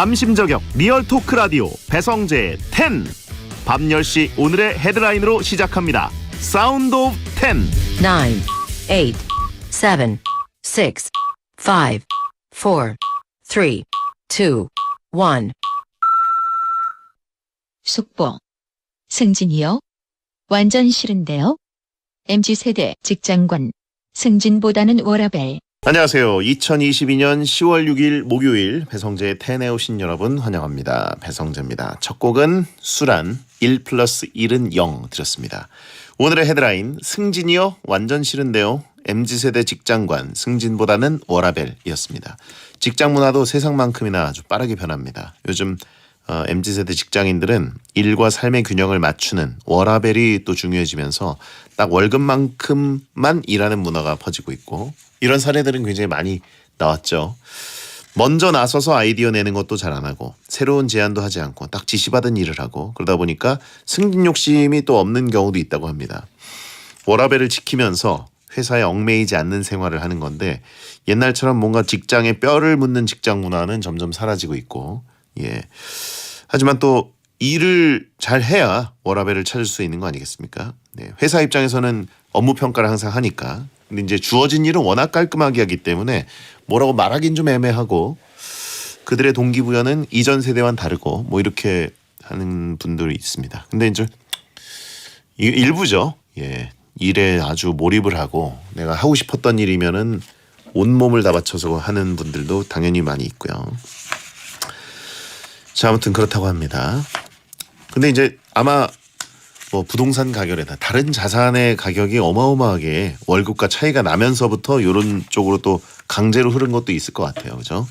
남심저격 리얼 토크 라디오 배성재의 10. 밤 10시 오늘의 헤드라인으로 시작합니다. 사운드 오브 10. 9, 8, 7, 6, 5, 4, 3, 2, 1. 속보. 승진이요? 완전 싫은데요? MZ세대 직장관. 승진보다는 워라밸. 안녕하세요. 2022년 10월 6일 목요일 배성재의 10에 오신 여러분 환영합니다. 배성재입니다. 첫 곡은 수란 1+1은 0 드렸습니다. 오늘의 헤드라인 승진이요? 완전 싫은데요? MZ세대 직장관 승진보다는 워라밸이었습니다. 직장 문화도 세상만큼이나 아주 빠르게 변합니다. 요즘 MZ세대 직장인들은 일과 삶의 균형을 맞추는 워라밸이 또 중요해지면서 딱 월급만큼만 일하는 문화가 퍼지고 있고 이런 사례들은 굉장히 많이 나왔죠. 먼저 나서서 아이디어 내는 것도 잘 안 하고 새로운 제안도 하지 않고 딱 지시받은 일을 하고 그러다 보니까 승진 욕심이 또 없는 경우도 있다고 합니다. 워라밸을 지키면서 회사에 얽매이지 않는 생활을 하는 건데 옛날처럼 뭔가 직장에 뼈를 묻는 직장 문화는 점점 사라지고 있고 하지만 또 일을 잘 해야 워라밸을 찾을 수 있는 거 아니겠습니까? 회사 입장에서는 업무 평가를 항상 하니까 근데 이제 주어진 일은 워낙 깔끔하게 하기 때문에 뭐라고 말하긴 좀 애매하고 그들의 동기부여는 이전 세대와는 다르고 뭐 이렇게 하는 분들이 있습니다. 근데 이제 일부죠. 일에 아주 몰입을 하고 내가 하고 싶었던 일이면은 온몸을 다 바쳐서 하는 분들도 당연히 많이 있고요. 자, 아무튼 그렇다고 합니다. 근데 이제 아마 뭐 부동산 가격이나 다른 자산의 가격이 어마어마하게 월급과 차이가 나면서부터 이런 쪽으로 또 강제로 흐른 것도 있을 것 같아요. 그죠?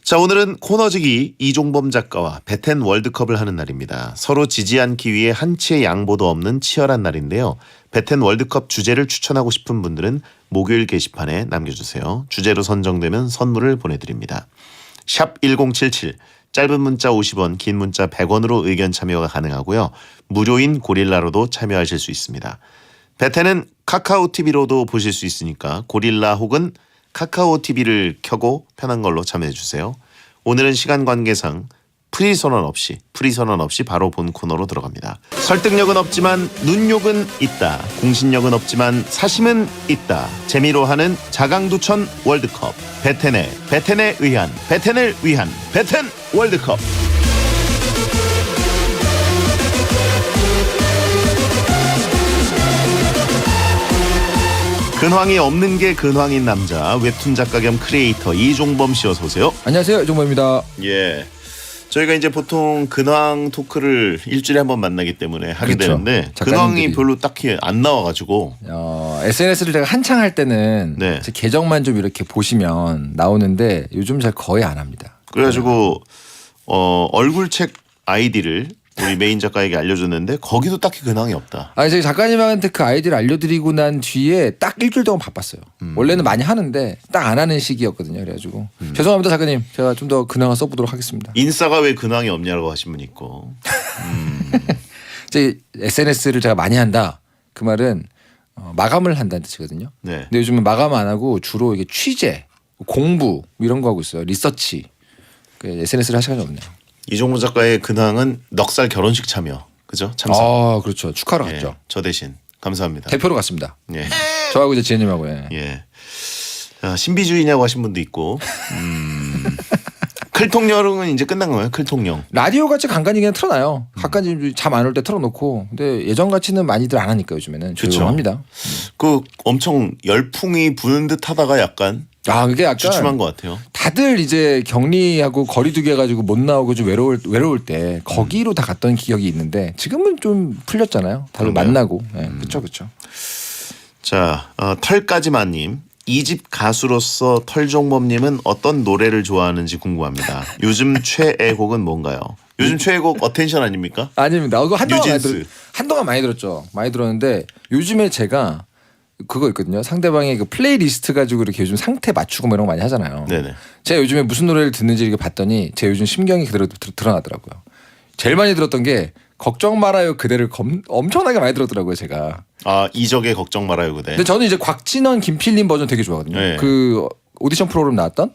자, 오늘은 코너지기 이종범 작가와 배텐 월드컵을 하는 날입니다. 서로 지지 않기 위해 한치의 양보도 없는 치열한 날인데요. 배텐 월드컵 주제를 추천하고 싶은 분들은 목요일 게시판에 남겨주세요. 주제로 선정되면 선물을 보내드립니다. 샵 1077 짧은 문자 50원, 긴 문자 100원으로 의견 참여가 가능하고요. 무료인 고릴라로도 참여하실 수 있습니다. 배텐은 카카오TV로도 보실 수 있으니까 고릴라 혹은 카카오TV를 켜고 편한 걸로 참여해주세요. 오늘은 시간 관계상 프리 선언 없이 바로 본 코너로 들어갑니다. 설득력은 없지만 눈욕은 있다. 공신력은 없지만 사심은 있다. 재미로 하는 자강두천 월드컵. 배텐을 위한 배텐 월드컵. 근황이 없는 게 근황인 남자 웹툰 작가 겸 크리에이터 이종범 씨 어서 오세요. 안녕하세요, 이종범입니다. 저희가 이제 보통 근황 토크를 일주일에 한 번 만나기 때문에 하게 그렇죠. 되는데 작가님들이. 근황이 별로 딱히 안 나와가지고 SNS를 제가 한창 할 때는 네. 제 계정만 좀 이렇게 보시면 나오는데 요즘 잘 거의 안 합니다. 그래가지고 얼굴책 아이디를 우리 메인 작가에게 알려줬는데 거기도 딱히 근황이 없다. 아니 저희 작가님한테 그 아이디를 알려드리고 난 뒤에 딱 일주일 동안 바빴어요. 원래는 많이 하는데 딱 안 하는 시기였거든요. 그래가지고 죄송합니다 작가님. 제가 좀 더 근황을 써보도록 하겠습니다. 인싸가 왜 근황이 없냐고 하신 분 있고. 제 SNS를 제가 많이 한다. 그 말은 마감을 한다는 뜻이거든요. 네. 근데 요즘은 마감 안 하고 주로 이게 취재, 공부 이런 거 하고 있어요. 리서치. SNS를 할 시간이 없네요. 이종범 작가의 근황은 넉살 결혼식 참여. 그죠? 참석. 아 그렇죠. 축하로 갔죠. 저 대신 감사합니다. 대표로 갔습니다. 예. 저하고 이제 지혜님하고. 자, 신비주의냐고 하신 분도 있고. 클통령은 이제 끝난 거예요. 클통령. 라디오 같이 간간히 그냥 틀어놔요. 가까이 잠 안 올 때 틀어놓고. 근데 예전 같이는 많이들 안 하니까 요즘에는 조용합니다. 그 엄청 열풍이 부는 듯하다가 약간 그게 약간 주춤한 것 같아요. 다들 이제 격리하고 거리두기 해가지고 못 나오고 좀 외로울 때 거기로 다 갔던 기억이 있는데 지금은 좀 풀렸잖아요. 다들 그런가요? 만나고. 그렇죠. 자, 털까지마님. 이집 가수로서 털종범님은 어떤 노래를 좋아하는지 궁금합니다. 요즘 최애곡은 뭔가요? 요즘 최애곡 어텐션 아닙니까? 아닙니다. 그거 뉴진스. 한동안 많이 들었죠. 많이 들었는데 요즘에 제가 그거 있거든요. 상대방의 그 플레이리스트 가지고 이렇게 요즘 상태 맞추고 뭐 이런 거 많이 하잖아요. 네네. 제가 요즘에 무슨 노래를 듣는지 이렇게 봤더니 제 요즘 심경이 그대로 드러나더라고요. 제일 많이 들었던 게 걱정 말아요 그대를 엄청나게 많이 들었더라고요 제가. 이적의 걱정 말아요 그대. 근데 저는 이제 곽진원 김필림 버전 되게 좋아하거든요. 네. 그 오디션 프로그램 나왔던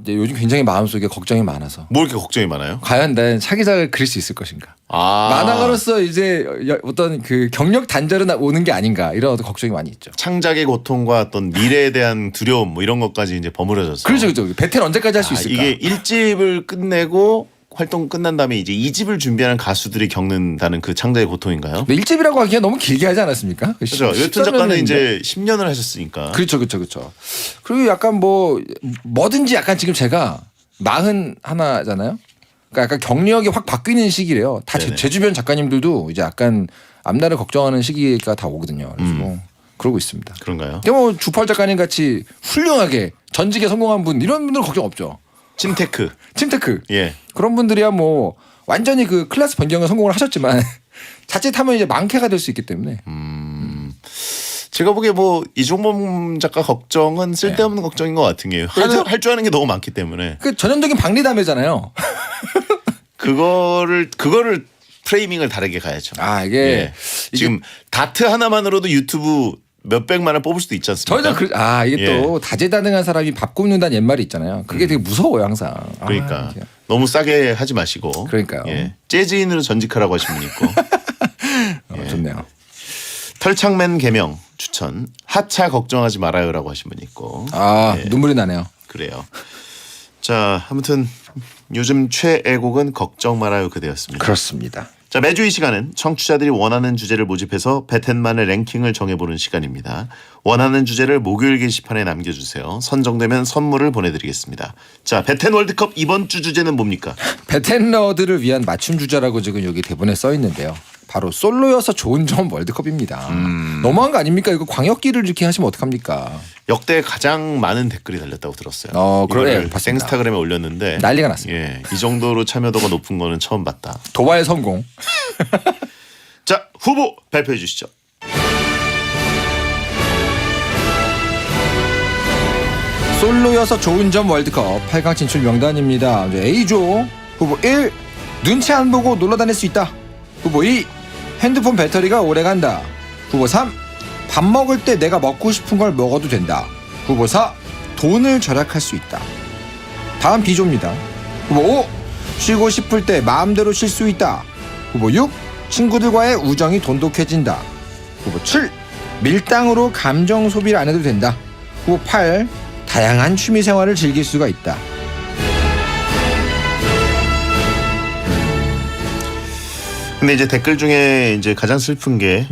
이제 요즘 굉장히 마음속에 걱정이 많아서 뭐 이렇게 걱정이 많아요? 과연 난 차기작을 그릴 수 있을 것인가? 만화가로서 이제 어떤 그 경력 단절은 오는 게 아닌가 이런 어떤 걱정이 많이 있죠. 창작의 고통과 어떤 미래에 대한 두려움 뭐 이런 것까지 이제 버무려져서. 그렇죠. 배틀 언제까지 할 수 있을까? 이게 1집을 끝내고 활동 끝난 다음에 이제 2집을 준비하는 가수들이 겪는다는 그 창작의 고통인가요? 근데 1집이라고 하기엔 너무 길게 하지 않았습니까? 그렇죠. 웹툰 작가는 이제 10년을 하셨으니까. 그렇죠. 그리고 약간 뭐든지 약간 지금 제가 41잖아요. 그러니까 약간 경력이 확 바뀌는 시기래요. 다 제 주변 작가님들도 이제 약간 앞날을 걱정하는 시기가 다 오거든요. 그래서 그러고 있습니다. 그런가요? 근데 뭐 주펄 작가님 같이 훌륭하게 전직에 성공한 분 이런 분들은 걱정 없죠. 침테크. 예. 그런 분들이야 뭐 완전히 그 클래스 변경에 성공을 하셨지만 자칫하면 이제 망캐가 될 수 있기 때문에. 제가 보기에 뭐 이종범 작가 걱정은 쓸데없는 걱정인 것 같은 게 할 줄 아는 게 너무 많기 때문에 그 전형적인 박리담회잖아요. 그거를 프레이밍을 다르게 가야죠. 이게 예. 지금 다트 하나만으로도 유튜브 몇백만을 뽑을 수도 있지 않습니까? 저희는 이게 또 다재다능한 사람이 밥 굽는다는 옛말이 있잖아요. 그게 되게 무서워요 항상. 그러니까 너무 싸게 하지 마시고. 그러니까요. 예. 재즈인으로 전직하라고 하신 분 있고. 좋네요. 털창맨 개명 추천. 하차 걱정하지 말아요라고 하신 분 있고. 눈물이 나네요. 그래요. 자, 아무튼 요즘 최애곡은 걱정 말아요 그대였습니다. 그렇습니다. 자, 매주 이 시간은 청취자들이 원하는 주제를 모집해서 배텐만의 랭킹을 정해보는 시간입니다. 원하는 주제를 목요일 게시판에 남겨주세요. 선정되면 선물을 보내드리겠습니다. 자, 배텐 월드컵 이번 주 주제는 뭡니까? 배텐러들을 위한 맞춤 주제라고 지금 여기 대본에 써 있는데요. 바로 솔로여서 좋은 점 월드컵입니다. 너무한 거 아닙니까? 이거 광역기를 이렇게 하시면 어떡합니까? 역대 가장 많은 댓글이 달렸다고 들었어요. 그래, 이거를 봤습니다. 생스타그램에 올렸는데 난리가 났습니다. 예, 이 정도로 참여도가 높은 거는 처음 봤다. 도발 성공. 자, 후보 발표해 주시죠. 솔로여서 좋은 점 월드컵 8강 진출 명단입니다. A조 후보 1 눈치 안 보고 놀러 다닐 수 있다. 후보 2 핸드폰 배터리가 오래 간다. 후보 3 밥 먹을 때 내가 먹고 싶은 걸 먹어도 된다. 후보 4 돈을 절약할 수 있다. 다음 B조입니다. 후보 5 쉬고 싶을 때 마음대로 쉴 수 있다. 후보 6 친구들과의 우정이 돈독해진다. 후보 7 밀당으로 감정 소비를 안 해도 된다. 후보 8 다양한 취미 생활을 즐길 수가 있다. 근데 이제 댓글 중에 이제 가장 슬픈 게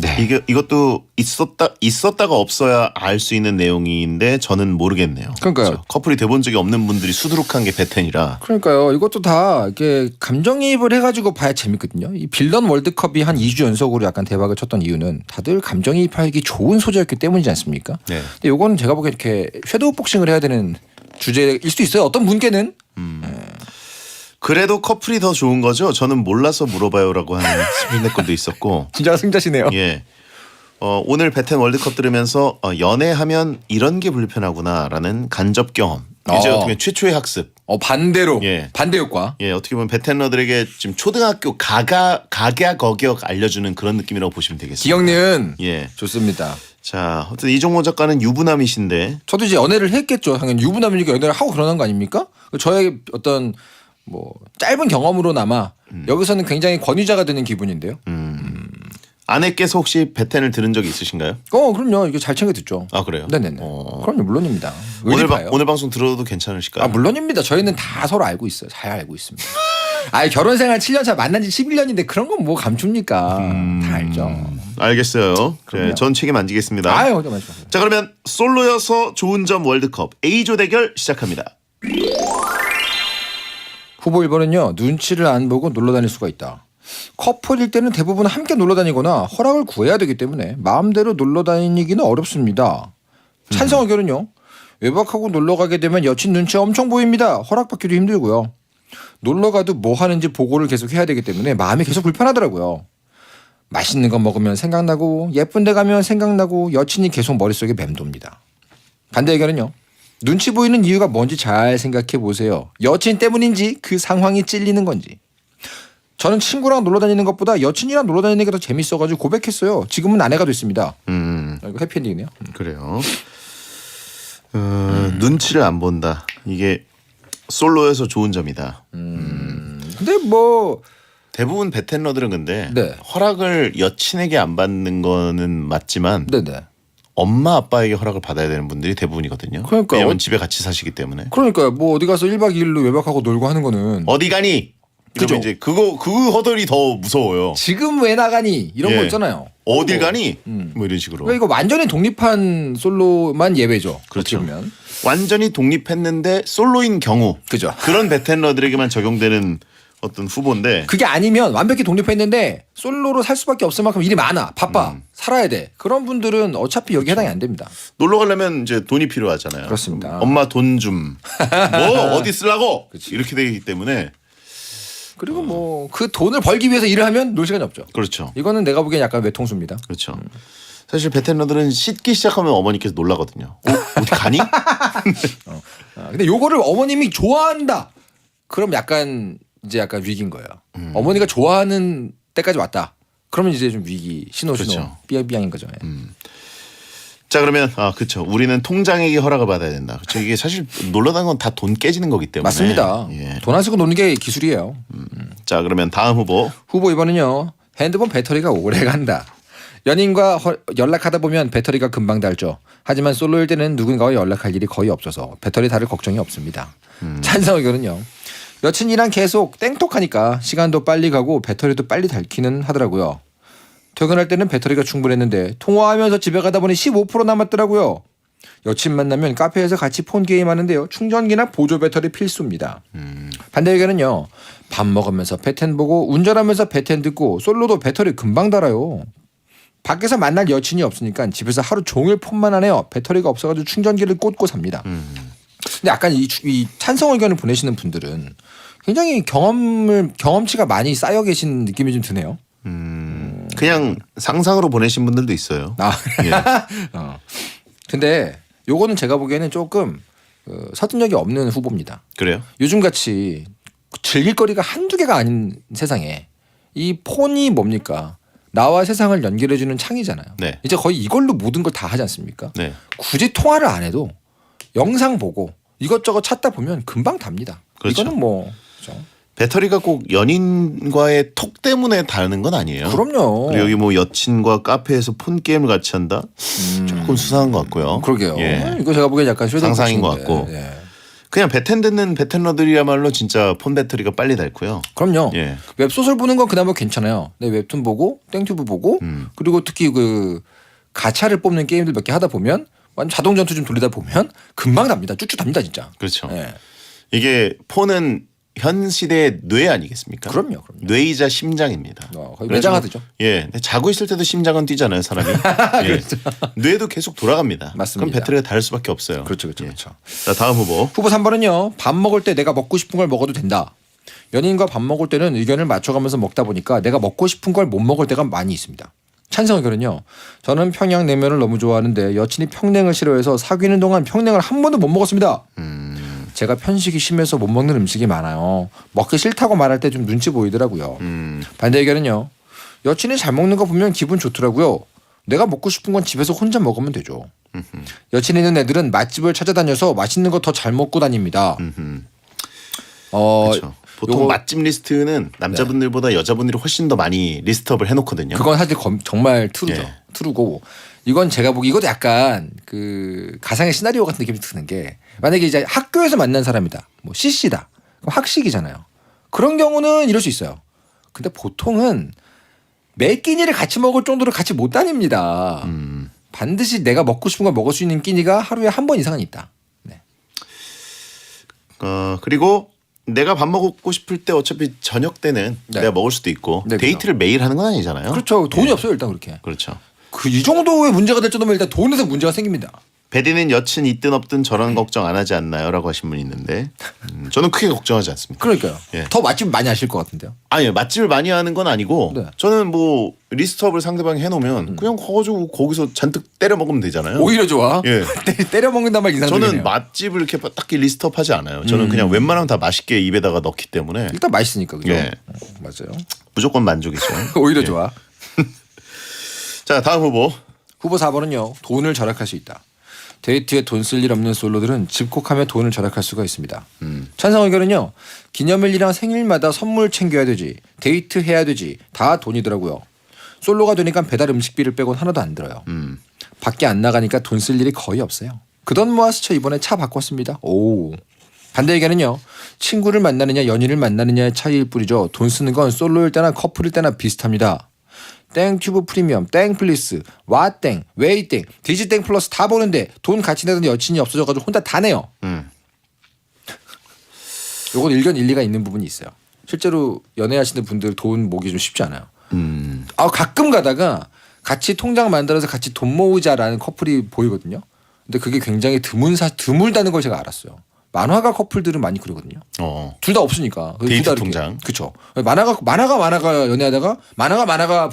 이것도 있었다가 없어야 알 수 있는 내용인데 저는 모르겠네요. 그러니까요. 그렇죠? 커플이 돼본 적이 없는 분들이 수두룩한 게 배텐이라. 그러니까요. 이것도 다 이렇게 감정이입을 해가지고 봐야 재밌거든요. 이 빌런 월드컵이 한 2주 연속으로 약간 대박을 쳤던 이유는 다들 감정이입하기 좋은 소재였기 때문이지 않습니까? 네. 근데 요거는 제가 보기엔 이렇게 섀도우 복싱을 해야 되는 주제일 수도 있어요. 어떤 분께는. 그래도 커플이 더 좋은 거죠? 저는 몰라서 물어봐요라고 하는 스피드 댓글도 있었고. 진짜 승자시네요. 예. 오늘 배텐 월드컵 들으면서 연애하면 이런 게 불편하구나라는 간접 경험. 이제 어떻게 보면 최초의 학습. 반대로. 예. 반대 효과. 예, 어떻게 보면 배텐러들에게 지금 초등학교 각약 알려주는 그런 느낌이라고 보시면 되겠습니다. 기억니은. 예. 좋습니다. 자, 어쨌든 이종호 작가는 유부남이신데. 저도 이제 연애를 했겠죠. 당연히 유부남이니까 연애를 하고 결혼한 거 아닙니까? 저의 어떤 짧은 경험으로나마 여기서는 굉장히 권위자가 되는 기분인데요. 아내께서 혹시 배텐을 들은 적이 있으신가요? 그럼요. 이거 잘 챙겨 듣죠. 아, 그래요? 네네네. 그럼요, 물론입니다. 오늘 방송 들어도 괜찮으실까요? 물론입니다. 저희는 다 서로 알고 있어요. 잘 알고 있습니다. 결혼 생활 7년 차 만난 지 11년인데 그런 건 뭐 감춥니까? 다 알죠. 알겠어요. 그래, 전 책임 안 지겠습니다. 맞아. 자, 그러면 솔로여서 좋은 점 월드컵 A조 대결 시작합니다. 후보 1번은요. 눈치를 안 보고 놀러 다닐 수가 있다. 커플일 때는 대부분 함께 놀러 다니거나 허락을 구해야 되기 때문에 마음대로 놀러 다니기는 어렵습니다. 찬성 의견은요. 외박하고 놀러 가게 되면 여친 눈치 엄청 보입니다. 허락받기도 힘들고요. 놀러 가도 뭐 하는지 보고를 계속 해야 되기 때문에 마음이 계속 불편하더라고요. 맛있는 거 먹으면 생각나고 예쁜 데 가면 생각나고 여친이 계속 머릿속에 맴돕니다. 반대 의견은요. 눈치 보이는 이유가 뭔지 잘 생각해 보세요. 여친 때문인지 그 상황이 찔리는 건지. 저는 친구랑 놀러 다니는 것보다 여친이랑 놀러 다니는 게 더 재밌어가지고 고백했어요. 지금은 아내가 됐습니다. 이거 해피엔딩이네요. 그래요. 눈치를 안 본다. 이게 솔로여서 좋은 점이다. 근데 뭐 대부분 베텐러들은 근데 네. 허락을 여친에게 안 받는 거는 맞지만 네네. 엄마 아빠에게 허락을 받아야 되는 분들이 대부분이거든요. 그러니까요. 왜냐면 집에 같이 사시기 때문에. 그러니까 뭐 어디 가서 1박 2일로 외박하고 놀고 하는 거는 어디 가니? 그죠. 그러면 이제 그 허들이 더 무서워요. 지금 왜 나가니 이런 예. 거 있잖아요. 어딜 뭐. 가니? 뭐 이런 식으로. 그러니까 이거 완전히 독립한 솔로만 예외죠. 그렇죠. 어떻게 보면. 완전히 독립했는데 솔로인 경우 그죠. 그런 베텐러들에게만 적용되는 어떤 후보인데 그게 아니면 완벽히 독립했는데 솔로로 살 수밖에 없을 만큼 일이 많아. 바빠. 살아야 돼. 그런 분들은 어차피 여기 해당이 안 됩니다. 놀러 가려면 이제 돈이 필요하잖아요. 그렇습니다. 엄마 돈 좀. 뭐 어디 쓰려고? 이렇게 되기 때문에 그리고 뭐 그 돈을 벌기 위해서 일을 하면 놀 시간이 없죠. 그렇죠. 이거는 내가 보기엔 약간 외통수입니다. 그렇죠. 사실 베텐러들은 씻기 시작하면 어머니께서 놀라거든요. 어디 가니? 근데 요거를 어머님이 좋아한다. 그럼 약간 이제 약간 위기인 거예요. 어머니가 좋아하는 때까지 왔다. 그러면 이제 좀 위기 신호 그렇죠. 삐약삐약인 거죠. 예. 자 그러면 그렇죠. 우리는 통장에게 허락을 받아야 된다. 그렇죠. 이게 사실 놀러 다니는 건 다 돈 깨지는 거기 때문에. 맞습니다. 예. 돈 안 쓰고 노는 게 기술이에요. 자 그러면 다음 후보. 후보 2번은요. 핸드폰 배터리가 오래 간다. 연인과 연락하다 보면 배터리가 금방 닳죠. 하지만 솔로일 때는 누군가와 연락할 일이 거의 없어서 배터리 닳을 걱정이 없습니다. 찬성 의견은요. 여친이랑 계속 땡톡하니까 시간도 빨리 가고 배터리도 빨리 닳기는 하더라고요. 퇴근할 때는 배터리가 충분했는데 통화하면서 집에 가다 보니 15% 남았더라고요. 여친 만나면 카페에서 같이 폰 게임하는데요. 충전기나 보조 배터리 필수입니다. 반대 의견은요. 밥 먹으면서 배텐 보고 운전하면서 배텐 듣고 솔로도 배터리 금방 닳아요. 밖에서 만날 여친이 없으니까 집에서 하루 종일 폰만 하네요. 배터리가 없어가지고 충전기를 꽂고 삽니다. 근데 약간 이 찬성 의견을 보내시는 분들은 굉장히 경험치가 많이 쌓여 계신 느낌이 좀 드네요. 그냥 상상으로 보내신 분들도 있어요. 예. 근데 요거는 제가 보기에는 조금 설득력이 없는 후보입니다. 그래요? 요즘같이 즐길 거리가 한두 개가 아닌 세상에 이 폰이 뭡니까? 나와 세상을 연결해주는 창이잖아요. 네. 이제 거의 이걸로 모든 걸 다 하지 않습니까? 네. 굳이 통화를 안 해도 영상 보고 이것저것 찾다 보면 금방 답니다. 그렇죠. 이거는 뭐 그렇죠. 배터리가 꼭 연인과의 톡 때문에 다르는 건 아니에요. 그럼요. 그리고 여기 뭐 여친과 카페에서 폰 게임을 같이 한다. 조금 수상한 것 같고요. 그러게요. 예. 이거 제가 보기엔 약간 쉐딩 상상인 것 코치인데. 같고. 예. 그냥 베텐 듣는 베텐러들이야말로 진짜 폰 배터리가 빨리 닳고요. 그럼요. 예. 웹소설 보는 건 그나마 괜찮아요. 내 웹툰 보고 땡튜브 보고 그리고 특히 그 가차를 뽑는 게임들 몇 개 하다 보면 완전 자동 전투 좀 돌리다 보면 금방 답니다. 쭉쭉 답니다 진짜. 그렇죠. 예. 이게 폰은 현 시대의 뇌 아니겠습니까? 그럼요. 뇌이자 심장입니다. 거의 그래서 매장하드죠. 예. 근데 자고 있을 때도 심장은 뛰잖아요, 사람이. 예. 뇌도 계속 돌아갑니다. 맞습니다. 그럼 배터리가 닳을 수밖에 없어요. 그렇죠. 예. 그렇죠. 자, 다음 후보. 후보 3번은요. 밥 먹을 때 내가 먹고 싶은 걸 먹어도 된다. 연인과 밥 먹을 때는 의견을 맞춰가면서 먹다 보니까 내가 먹고 싶은 걸 못 먹을 때가 많이 있습니다. 찬성 의견은요. 저는 평양냉면을 너무 좋아하는데 여친이 평냉을 싫어해서 사귀는 동안 평냉을 한 번도 못 먹었습니다. 제가 편식이 심해서 못 먹는 음식이 많아요. 먹기 싫다고 말할 때 좀 눈치 보이더라고요. 반대 의견은요. 여친이 잘 먹는 거 보면 기분 좋더라고요. 내가 먹고 싶은 건 집에서 혼자 먹으면 되죠. 여친 있는 애들은 맛집을 찾아다녀서 맛있는 거 더 잘 먹고 다닙니다. 그렇죠. 보통 요거- 맛집 리스트는 남자분들보다 여자분들이 훨씬 더 많이 리스트업을 해놓거든요. 그건 사실 정말 트루죠. 예. 트루고 이건 제가 보기 이것도 약간 그 가상의 시나리오 같은 느낌이 드는 게 만약에 이제 학교에서 만난 사람이다. 뭐 CC다. 그럼 학식이잖아요. 그런 경우는 이럴 수 있어요. 근데 보통은 매 끼니를 같이 먹을 정도로 같이 못 다닙니다. 반드시 내가 먹고 싶은 걸 먹을 수 있는 끼니가 하루에 한 번 이상은 있다. 네. 그리고 내가 밥 먹고 싶을 때 어차피 저녁 때는 네. 내가 먹을 수도 있고 네, 데이트를 매일 하는 건 아니잖아요. 그렇죠. 돈이 없어요 일단 그렇게. 그렇죠. 그 이 정도의 문제가 될 정도면 일단 돈에서 문제가 생깁니다. 베디는 여친 있든 없든 저런 걱정 안 하지 않나요? 라고 하신 분이 있는데 저는 크게 걱정하지 않습니다. 그러니까요. 예. 더 맛집 많이 아실 것 같은데요. 아니요. 맛집을 많이 하는 건 아니고 네. 저는 뭐 리스트업을 상대방이 해놓으면 그냥 가가지고 거기서 잔뜩 때려 먹으면 되잖아요. 오히려 좋아. 예. 때려 먹는단 말 이상적이네요. 저는 맛집을 이렇게 딱히 리스트업하지 않아요. 저는 그냥 웬만하면 다 맛있게 입에다가 넣기 때문에 일단 맛있으니까 그죠. 예. 맞아요. 무조건 만족이죠. 오히려 예. 좋아. 자 다음 후보. 후보 4번은요. 돈을 절약할 수 있다. 데이트에 돈 쓸 일 없는 솔로들은 집콕하며 돈을 절약할 수가 있습니다. 찬성 의견은요. 기념일이랑 생일마다 선물 챙겨야 되지, 데이트 해야 되지, 다 돈이더라고요. 솔로가 되니까 배달 음식비를 빼곤 하나도 안 들어요. 밖에 안 나가니까 돈 쓸 일이 거의 없어요. 그 돈 모아서 저 이번에 차 바꿨습니다. 오. 반대 의견은요. 친구를 만나느냐 연인을 만나느냐의 차이일 뿐이죠. 돈 쓰는 건 솔로일 때나 커플일 때나 비슷합니다. 땡튜브 프리미엄, 땡플리스, 와땡, 웨이땡, 디지땡 플러스 다 보는데 돈 같이 내던 여친이 없어져가지고 혼자 다 내요. 요건 일견 일리가 있는 부분이 있어요. 실제로 연애하시는 분들 돈 모으기 좀 쉽지 않아요. 가끔 가다가 같이 통장 만들어서 같이 돈 모으자라는 커플이 보이거든요. 근데 그게 굉장히 드물다는 걸 제가 알았어요. 만화가 커플들은 많이 그러거든요. 둘 다 없으니까. 데이트 통장. 그렇죠. 만화가 연애하다가 만화가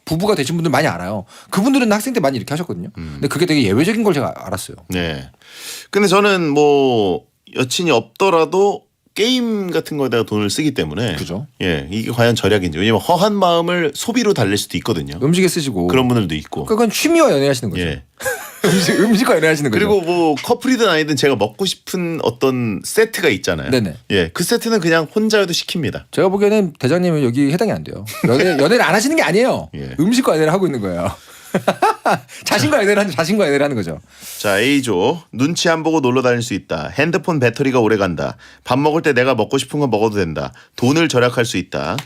부부가 되신 분들 많이 알아요. 그분들은 학생 때 많이 이렇게 하셨거든요. 근데 그게 되게 예외적인 걸 제가 알았어요. 네. 근데 저는 뭐 여친이 없더라도 게임 같은 거에다가 돈을 쓰기 때문에 그죠. 예, 이게 과연 절약인지. 왜냐면 허한 마음을 소비로 달랠 수도 있거든요. 음식에 쓰시고 그런 분들도 있고. 그건 취미와 연애하시는 거죠. 예. 음식과 연애하시는 거죠. 그리고 뭐 커플이든 아니든 제가 먹고 싶은 어떤 세트가 있잖아요. 네네. 예, 그 세트는 그냥 혼자여도 시킵니다. 제가 보기에는 대장님은 여기 해당이 안 돼요. 연애를 안 하시는 게 아니에요. 예. 음식과 연애를 하고 있는 거예요. 자신과 연애를 하는 거죠. 자, A조. 눈치 안 보고 놀러 다닐 수 있다. 핸드폰 배터리가 오래 간다. 밥 먹을 때 내가 먹고 싶은 거 먹어도 된다. 돈을 절약할 수 있다.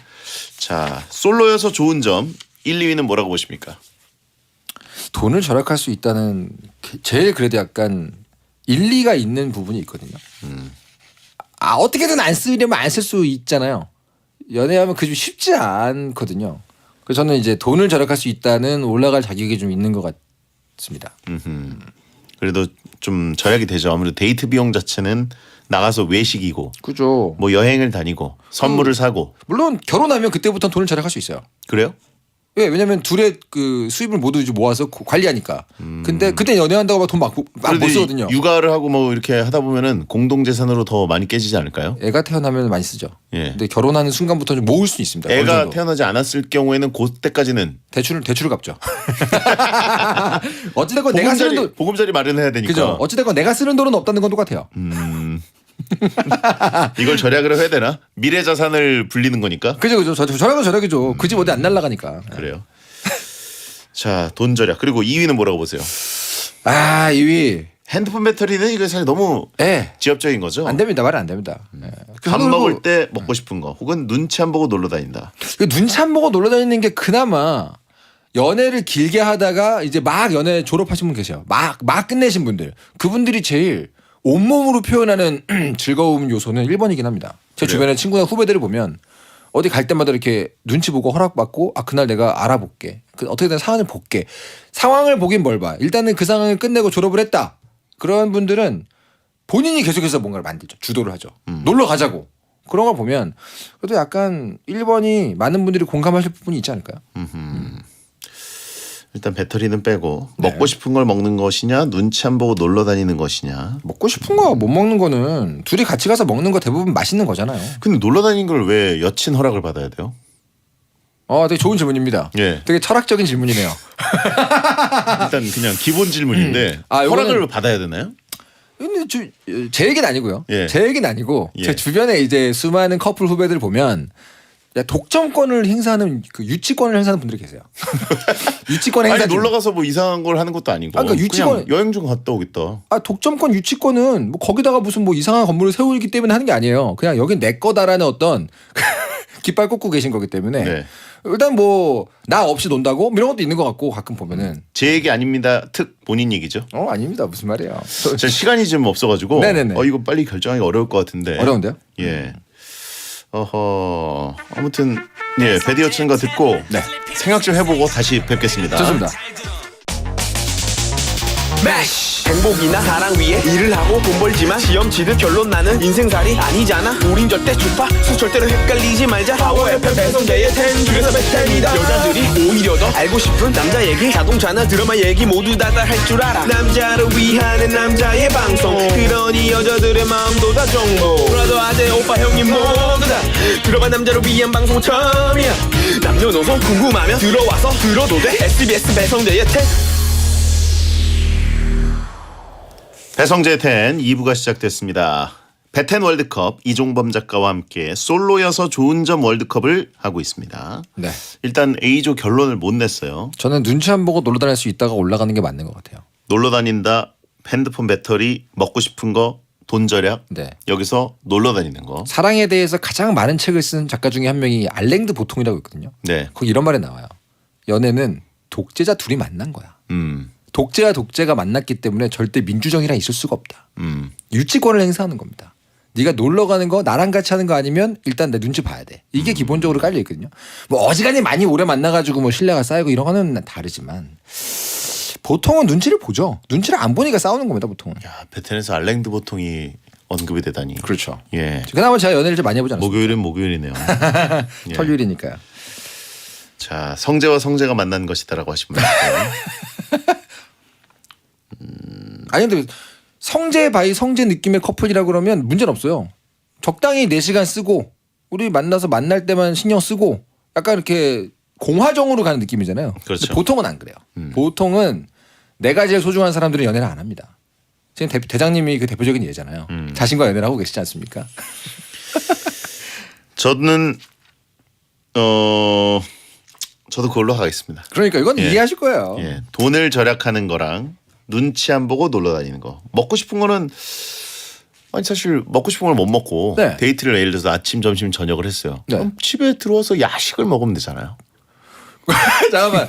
자, 솔로여서 좋은 점 1, 2위는 뭐라고 보십니까? 돈을 절약할 수 있다는 제일 그래도 약간 일리가 있는 부분이 있거든요. 어떻게든 안 쓰려면 안 쓸 수 있잖아요. 연애하면 그게 좀 쉽지 않거든요. 그래서 저는 이제 돈을 절약할 수 있다는 올라갈 자격이 좀 있는 것 같습니다. 그래도 좀 절약이 되죠. 아무래도 데이트 비용 자체는 나가서 외식이고 그죠. 뭐 여행을 다니고 선물을 사고. 물론 결혼하면 그때부터 돈을 절약할 수 있어요. 그래요? 왜? 왜냐면 둘의 그 수입을 모두 이제 모아서 관리하니까. 근데 그때 연애한다고 막 돈 막 못 쓰거든요. 육아를 하고 뭐 이렇게 하다 보면은 공동 재산으로 더 많이 깨지지 않을까요? 애가 태어나면 많이 쓰죠. 예. 근데 결혼하는 순간부터 좀 모을 수 있습니다. 어느 애가 정도. 태어나지 않았을 경우에는 그때까지는 대출을 갚죠. 어찌됐건 내가 쓰는 돈 보금자리 마련해야 되니까. 그죠. 어찌됐건 내가 쓰는 돈은 없다는 건 똑같아요. 이걸 절약을 해야 되나? 미래 자산을 불리는 거니까. 그죠. 절약은 절약이죠. 그 집 어디 안 날라가니까. 그래요. 자, 돈 절약. 그리고 2위는 뭐라고 보세요? 2위. 핸드폰 배터리는 이거 사실 너무 지엽적인 거죠. 안 됩니다. 말이 안 됩니다. 밥 먹을 때 먹고 싶은 거 혹은 눈치 안 보고 놀러 다닌다. 눈치 안 보고 놀러 다니는 게 그나마 연애를 길게 하다가 이제 막 연애 졸업하신 분 계세요. 막 끝내신 분들. 그분들이 제일 온몸으로 표현하는 즐거움 요소는 1번이긴 합니다. 제 그래요? 주변에 친구나 후배들을 보면 어디 갈 때마다 이렇게 눈치 보고 허락받고 그날 내가 알아볼게. 어떻게든 상황을 볼게. 상황을 보긴 뭘 봐. 일단은 그 상황을 끝내고 졸업을 했다. 그런 분들은 본인이 계속해서 뭔가를 만들죠. 주도를 하죠. 놀러 가자고. 그런 걸 보면 그래도 약간 1번이 많은 분들이 공감하실 부분이 있지 않을까요? 일단 배터리는 빼고 먹고 싶은 걸 먹는 것이냐 눈치 안 보고 놀러 다니는 것이냐. 먹고 싶은 거 못 먹는 거는 둘이 같이 가서 먹는 거 대부분 맛있는 거잖아요. 근데 놀러 다니는 걸 왜 여친 허락을 받아야 돼요? 되게 좋은 질문입니다. 예. 되게 철학적인 질문이네요. 일단 그냥 기본 질문인데 허락을 받아야 되나요? 근데 제 얘기는 아니고요. 예. 제 얘기는 아니고 예. 제 주변에 이제 수많은 커플 후배들 보면 독점권을 행사하는 그 유치권을 행사하는 분들이 계세요. 유치권 행사. 아니 놀러 가서 뭐 이상한 걸 하는 것도 아니고. 그러니까 유치권 그냥 여행 좀 갔다 오겠다. 독점권 유치권은 뭐 거기다가 무슨 뭐 이상한 건물을 세우기 때문에 하는 게 아니에요. 그냥 여긴 내 거다라는 어떤 깃발 꽂고 계신 거기 때문에 네. 일단 뭐 나 없이 논다고 뭐 이런 것도 있는 것 같고 가끔 보면은 제 얘기 아닙니다. 특 본인 얘기죠. 아닙니다. 무슨 말이에요. 제 시간이 좀 없어가지고. 네네네. 이거 빨리 결정하기 어려울 것 같은데. 어려운데요? 예. 아무튼 예 배디 여친과 듣고 생각 좀 해보고 다시 뵙겠습니다. 좋습니다. 행복이나 사랑 위해 일을 하고 돈 벌지만 시험 치듯 결론 나는 인생살이 아니잖아. 우린 절대 주파수 절대로 헷갈리지 말자. 파워 FM 배성재의 10 중에서 베스트입니다. 여자들이 오히려 더 알고 싶은 남자 얘기, 자동차나 드라마 얘기 모두 다 할 줄 알아. 남자를 위하는 남자의 방송, 그러니 여자들의 마음도 다 정보. 브라더 아재 오빠 형님 모두 다 들어봐. 남자를 위한 방송 처음이야. 남녀노소 궁금하면 들어와서 들어도 돼. SBS 배성재의 10. 배성재 10 2부가 시작됐습니다. 배텐 월드컵 이종범 작가와 함께 솔로여서 좋은 점 월드컵을 하고 있습니다. 네. 일단 A조 결론을 못 냈어요. 저는 눈치 안 보고 놀러 다닐 수 있다가 올라가는 게 맞는 것 같아요. 놀러 다닌다, 핸드폰 배터리, 먹고 싶은 거, 돈 절약. 네. 여기서 놀러 다니는 거. 사랑에 대해서 가장 많은 책을 쓴 작가 중에 한 명이 알랭드 보통이라고 있거든요. 네. 거기 이런 말이 나와요. 연애는 독재자 둘이 만난 거야. 독재와 독재가 만났기 때문에 절대 민주정이랑 있을 수가 없다. 유치권을 행사하는 겁니다. 네가 놀러 가는 거 나랑 같이 하는 거 아니면 일단 내 눈치 봐야 돼. 이게 기본적으로 깔려 있거든요. 뭐 어지간히 많이 오래 만나가지고 뭐 신뢰가 쌓이고 이런 거는 다르지만 보통은 눈치를 보죠. 눈치를 안 보니까 싸우는 겁니다. 보통은. 야, 베텐에서 알랭드 보통이 언급이 되다니. 그렇죠. 예. 그나마 제가 연애를 좀 많이 해보지 않았어요. 목요일은 목요일이네요. 예. 설요일이니까요. 자, 성재와 성재가 만난 것이다라고 하시면 돼요. 아니 근데 성재 바이 성재 느낌의 커플이라고 그러면 문제는 없어요. 적당히 4시간 쓰고 우리 만나서 만날 때만 신경 쓰고 약간 이렇게 공화정으로 가는 느낌이잖아요. 그렇죠. 근데 보통은 안 그래요. 보통은 내가 제일 소중한 사람들은 연애를 안 합니다. 지금 대장님이 그 대표적인 예잖아요. 자신과 연애를 하고 계시지 않습니까? 저는 저도 그걸로 가겠습니다. 그러니까 이건 예. 이해하실 거예요. 예. 돈을 절약하는 거랑 눈치 안 보고 놀러 다니는 거. 먹고 싶은 거는 아니 사실 먹고 싶은 걸 못 먹고 네. 데이트를 예를 들어서 아침, 점심, 저녁을 했어요. 네. 그럼 집에 들어와서 야식을 먹으면 되잖아요. 잠깐만.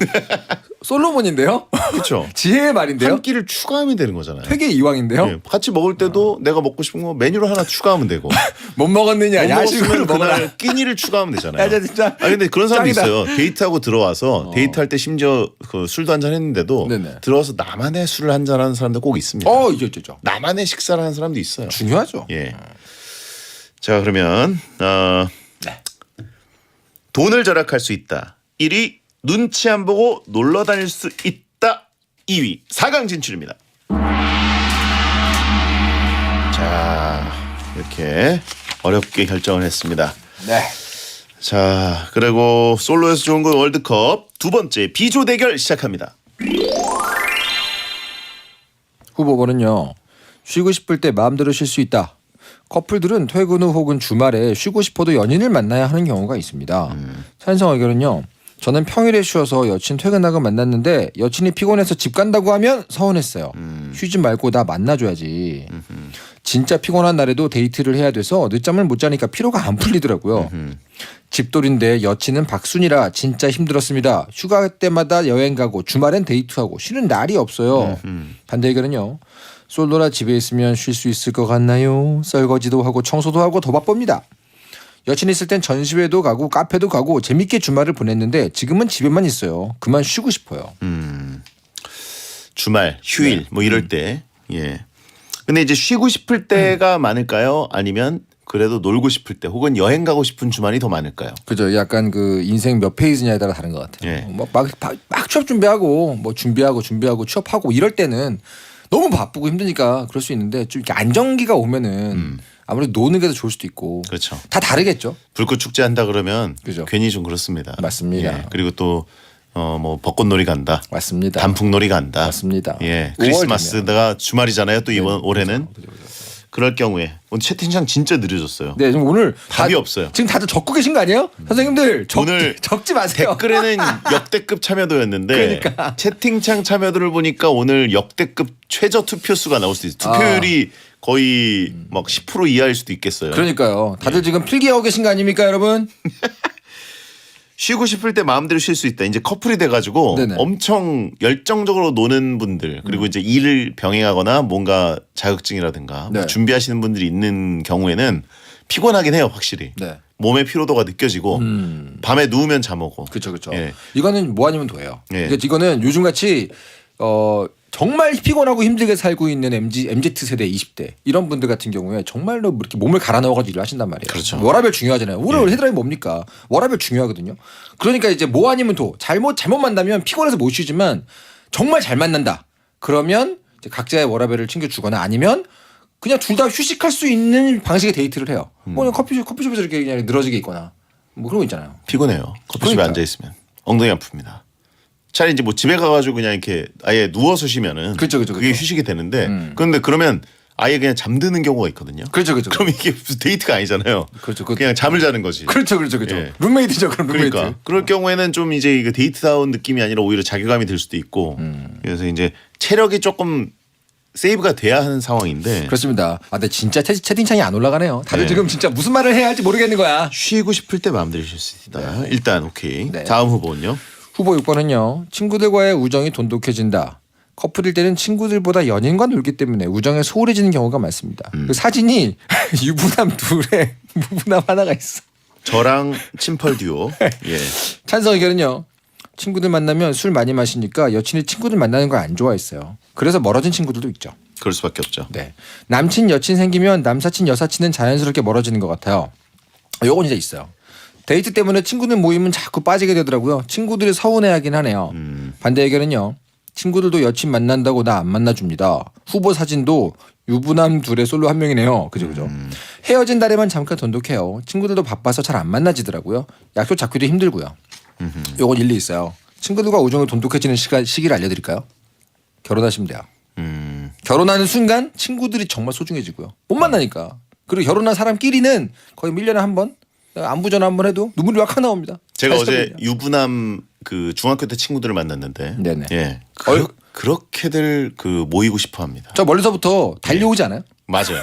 솔로몬인데요? 그렇죠. 지혜의 말인데요? 한 끼를 추가하면 되는 거잖아요. 회계 이왕인데요? 예. 같이 먹을 때도 내가 먹고 싶은 거 메뉴를 하나 추가하면 되고. 못 먹었느냐? 못 야식을 먹었으면 먹어라. 그날 끼니를 추가하면 되잖아요. 야, 진짜 아 근데 그런 사람도 짱이다. 있어요. 데이트하고 들어와서 데이트할 때 심지어 그 술도 한잔 했는데도 네네. 들어와서 나만의 술을 한잔 하는 사람도 꼭 있습니다. 있죠. 나만의 식사를 하는 사람도 있어요. 중요하죠. 예. 자 그러면 네. 돈을 절약할 수 있다. 1위 눈치 안 보고 놀러 다닐 수 있다. 2위 4강 진출입니다. 자 이렇게 어렵게 결정을 했습니다. 네. 자 그리고 솔로에서 좋은 건 월드컵 두 번째 B조 대결 시작합니다. 후보번은요. 쉬고 싶을 때 마음대로 쉴 수 있다. 커플들은 퇴근 후 혹은 주말에 쉬고 싶어도 연인을 만나야 하는 경우가 있습니다. 찬성 의견은요. 저는 평일에 쉬어서 여친 퇴근하고 만났는데 여친이 피곤해서 집 간다고 하면 서운했어요. 쉬지 말고 나 만나줘야지. 진짜 피곤한 날에도 데이트를 해야 돼서 늦잠을 못 자니까 피로가 안 풀리더라고요. 집돌인데 여친은 박순이라 진짜 힘들었습니다. 휴가 때마다 여행 가고 주말엔 데이트하고 쉬는 날이 없어요. 반대 의견은요. 솔로라 집에 있으면 쉴 수 있을 것 같나요? 설거지도 하고 청소도 하고 더 바쁩니다. 여친 있을 땐 전시회도 가고 카페도 가고 재밌게 주말을 보냈는데 지금은 집에만 있어요. 그만 쉬고 싶어요. 주말, 휴일 뭐 이럴 때. 예. 근데 이제 쉬고 싶을 때가 많을까요? 아니면 그래도 놀고 싶을 때 혹은 여행 가고 싶은 주말이 더 많을까요? 그죠. 약간 그 인생 몇 페이지냐에 따라 다른 것 같아요. 예. 막 취업 준비하고 뭐 준비하고 취업하고 이럴 때는 너무 바쁘고 힘드니까 그럴 수 있는데 좀 이렇게 안정기가 오면은 아무래도 노는 게 더 좋을 수도 있고. 그렇죠. 다 다르겠죠. 불꽃 축제 한다 그러면 그죠. 괜히 좀 그렇습니다. 맞습니다. 예. 그리고 또 뭐 벚꽃놀이 간다. 맞습니다. 단풍놀이 간다. 맞습니다. 예. 5월 크리스마스가 주말이잖아요. 또 이번 네, 올해는. 그죠. 그럴 경우에 오늘 채팅창 진짜 느려졌어요. 네, 지금 오늘 답이 없어요. 지금 다들 적고 계신 거 아니에요? 선생님들 오늘 적지 마세요. 댓글에는 역대급 참여도였는데 그러니까. 채팅창 참여도를 보니까 오늘 역대급 최저 투표 수가 나올 수도 있어요. 투표율이 거의 막 10% 이하일 수도 있겠어요. 그러니까요. 다들 지금 필기하고 계신 거 아닙니까, 여러분? 쉬고 싶을 때 마음대로 쉴 수 있다. 이제 커플이 돼가지고 네네. 엄청 열정적으로 노는 분들 그리고 이제 일을 병행하거나 뭔가 자격증이라든가 뭐 네. 준비하시는 분들이 있는 경우에는 피곤하긴 해요, 확실히. 네. 몸의 피로도가 느껴지고 밤에 누우면 잠 오고. 그렇죠. 예. 이거는 뭐 아니면 돼요. 예. 그러니까 이거는 요즘같이 정말 피곤하고 힘들게 살고 있는 MZ 세대 20대 이런 분들 같은 경우에 정말로 이렇게 몸을 갈아 넣어가지고 일을 하신단 말이에요. 그렇죠. 워라밸 중요하잖아요. 오늘 헤드라인 뭡니까? 워라밸 중요하거든요. 그러니까 이제 뭐 아니면 도 잘못 만나면 피곤해서 못 쉬지만 정말 잘 만난다. 그러면 이제 각자의 워라밸을 챙겨주거나 아니면 그냥 둘 다 휴식할 수 있는 방식의 데이트를 해요. 뭐 그냥 커피숍에서 이렇게 그냥 늘어지게 있거나 뭐 그런 거 있잖아요. 피곤해요. 커피숍에 그러니까요. 앉아 있으면 엉덩이 아픕니다. 차라리 이제 뭐 집에 가가지고 그냥 이렇게 아예 누워서 쉬면은 그렇죠, 그렇죠, 그게 그렇죠. 휴식이 되는데 그런데 그러면 아예 그냥 잠드는 경우가 있거든요. 그렇죠, 그렇죠. 그럼 이게 무슨 데이트가 아니잖아요. 그렇죠. 그냥 잠을 자는 거지. 그렇죠, 그렇죠, 그렇죠. 예. 룸메이트죠, 그럼 룸메이트. 그러니까 그럴 경우에는 좀 이제 이거 데이트다운 느낌이 아니라 오히려 자괴감이 들 수도 있고 그래서 이제 체력이 조금 세이브가 돼야 하는 상황인데 그렇습니다. 아, 근데 진짜 채팅창이 안 올라가네요. 다들 네. 지금 진짜 무슨 말을 해야 할지 모르겠는 거야. 쉬고 싶을 때 마음대로 쉴 수 있다. 일단 오케이. 네. 다음 후보는요. 후보 6번은요. 친구들과의 우정이 돈독해진다. 커플일 때는 친구들보다 연인과 놀기 때문에 우정에 소홀해지는 경우가 많습니다. 그 사진이 유부남 둘에 무부남 하나가 있어. 저랑 침펄 듀오. 예. 찬성 의견은요. 친구들 만나면 술 많이 마시니까 여친이 친구들 만나는 걸 안 좋아했어요. 그래서 멀어진 친구들도 있죠. 그럴 수밖에 없죠. 네. 남친 여친 생기면 남사친 여사친은 자연스럽게 멀어지는 것 같아요. 요건 진짜 있어요. 데이트 때문에 친구들 모임은 자꾸 빠지게 되더라고요. 친구들이 서운해하긴 하네요. 반대 의견은요. 친구들도 여친 만난다고 나 안 만나줍니다. 후보 사진도 유부남 둘의 솔로 한 명이네요. 그죠 그죠. 헤어진 달에만 잠깐 돈독해요. 친구들도 바빠서 잘 안 만나지더라고요. 약속 잡기도 힘들고요. 요건 일리 있어요. 친구들과 우정이 돈독해지는 시기를 알려드릴까요? 결혼하시면 돼요. 결혼하는 순간 친구들이 정말 소중해지고요. 못 만나니까. 그리고 결혼한 사람끼리는 거의 1년에 한 번 안부 전화 한 번 해도 눈물이 확 나옵니다. 제가 다시 어제 떠올리죠. 유부남 그 중학교 때 친구들을 만났는데 네네. 예. 그렇게들 그 모이고 싶어 합니다. 저 멀리서부터 달려오지 않아요? 맞아요.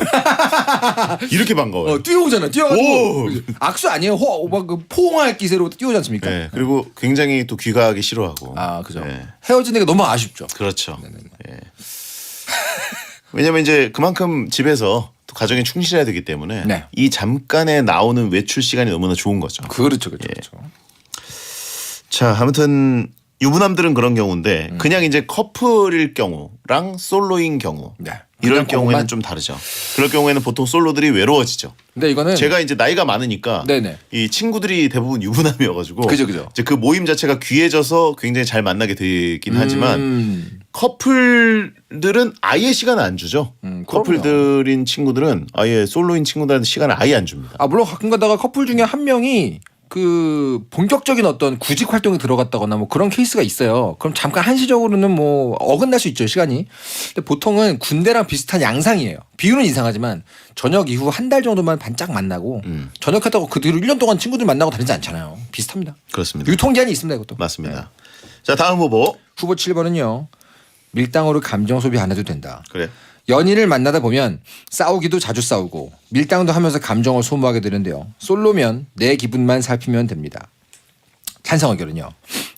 이렇게 반가워요. 뛰어오잖아요. 뛰어가지고 오! 악수 아니에요? 막 그 포옹할 기세로 뛰어오지 않습니까? 예. 그리고 굉장히 또 귀가하기 싫어하고. 아 그죠. 예. 헤어지는 게 너무 아쉽죠. 그렇죠. 예. 왜냐면 이제 그만큼 집에서 또 가정에 충실해야 되기 때문에 네. 이 잠깐에 나오는 외출 시간이 너무나 좋은 거죠. 그렇죠, 그렇죠, 예. 그렇죠. 자, 아무튼 유부남들은 그런 경우인데 그냥 이제 커플일 경우랑 솔로인 경우 네. 이럴 그냥 경우에는 그것만- 좀 다르죠. 그럴 경우에는 보통 솔로들이 외로워지죠. 근데 이거는 제가 이제 나이가 많으니까 네네. 이 친구들이 대부분 유부남이어가지고 그죠, 그죠. 이제 그 모임 자체가 귀해져서 굉장히 잘 만나게 되긴 하지만 커플들은 아예 시간을 안 주죠. 그럼요. 커플들인 친구들은 아예 솔로인 친구들한테 시간을 아예 안 줍니다. 아 물론 가끔 가다가 커플 중에 한 명이 그 본격적인 어떤 구직 활동에 들어갔다거나 뭐 그런 케이스가 있어요. 그럼 잠깐 한시적으로는 뭐 어긋날 수 있죠, 시간이. 근데 보통은 군대랑 비슷한 양상이에요. 비율은 이상하지만 저녁 이후 한 달 정도만 반짝 만나고 저녁했다고 그 뒤로 1년 동안 친구들 만나고 다니지 않잖아요. 비슷합니다. 그렇습니다. 유통기한이 있습니다, 이것도. 맞습니다. 자, 다음 후보. 후보 7번은요. 밀당으로 감정 소비 안 해도 된다. 그래. 연인을 만나다 보면 싸우기도 자주 싸우고 밀당도 하면서 감정을 소모하게 되는데요. 솔로면 내 기분만 살피면 됩니다. 찬성 의견은요.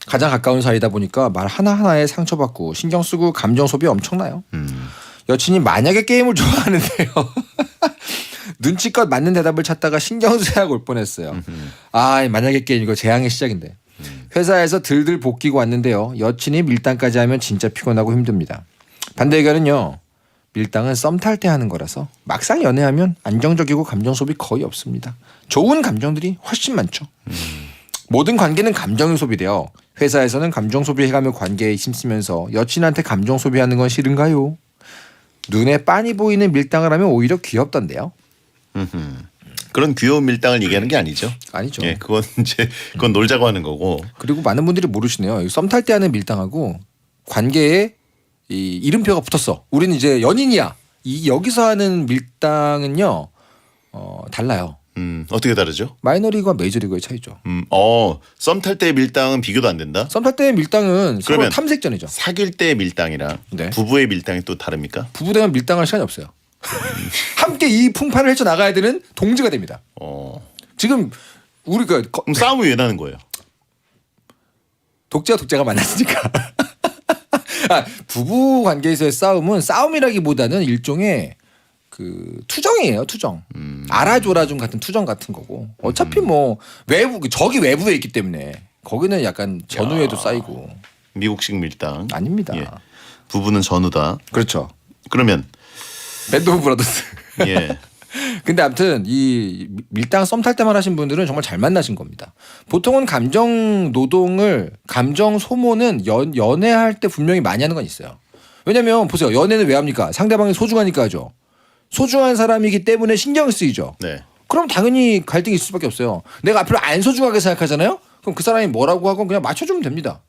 가장 가까운 사이다 보니까 말 하나하나에 상처받고 신경 쓰고 감정 소비 엄청나요. 여친이 만약에 게임을 좋아하는데요. 눈치껏 맞는 대답을 찾다가 신경쇠약 올 뻔했어요. 아, 만약에 게임 이거 재앙의 시작인데. 회사에서 들들 볶이고 왔는데요. 여친이 밀당까지 하면 진짜 피곤하고 힘듭니다. 반대 의견은요. 밀당은 썸 탈 때 하는 거라서 막상 연애하면 안정적이고 감정 소비 거의 없습니다. 좋은 감정들이 훨씬 많죠. 모든 관계는 감정이 소비돼요. 회사에서는 감정 소비해가며 관계에 힘쓰면서 여친한테 감정 소비하는 건 싫은가요? 눈에 빤히 보이는 밀당을 하면 오히려 귀엽던데요. 그런 귀여운 밀당을 얘기하는 게 아니죠. 아니죠. 예, 그건 놀자고 하는 거고. 그리고 많은 분들이 모르시네요. 썸 탈 때 하는 밀당하고 관계에 이 이름표가 붙었어. 우리는 이제 연인이야. 이 여기서 하는 밀당은요 달라요. 어떻게 다르죠? 마이너리그와 메이저리그의 차이죠. 썸 탈 때의 밀당은 비교도 안 된다. 썸 탈 때의 밀당은 서로 그러면 탐색전이죠. 사귈 때의 밀당이랑 네. 부부의 밀당이 또 다릅니까? 부부되면 밀당할 시간이 없어요. 함께 이 풍파를 헤쳐 나가야 되는 동지가 됩니다. 지금 우리가 그럼 싸움이 왜 나는 거예요? 독재와 독재가 만났으니까. 아, 부부 관계에서의 싸움은 싸움이라기보다는 일종의 그 투정이에요, 투정. 알아줘라 좀 같은 투정 같은 거고. 어차피 뭐 외부 적이 외부에 있기 때문에 거기는 약간 전우에도 쌓이고. 미국식 밀당. 아닙니다. 예. 부부는 전우다. 그렇죠. 그러면 밴드 오브 브라더스. 예. 근데 아무튼 이 밀당 썸 탈 때만 하신 분들은 정말 잘 만나신 겁니다. 보통은 감정 노동을 감정 소모는 연애할 때 분명히 많이 하는 건 있어요. 왜냐면 보세요. 연애는 왜 합니까? 상대방이 소중하니까 하죠. 소중한 사람이기 때문에 신경 쓰이죠. 네. 그럼 당연히 갈등이 있을 수밖에 없어요. 내가 앞으로 안 소중하게 생각하잖아요. 그럼 그 사람이 뭐라고 하건 그냥 맞춰주면 됩니다.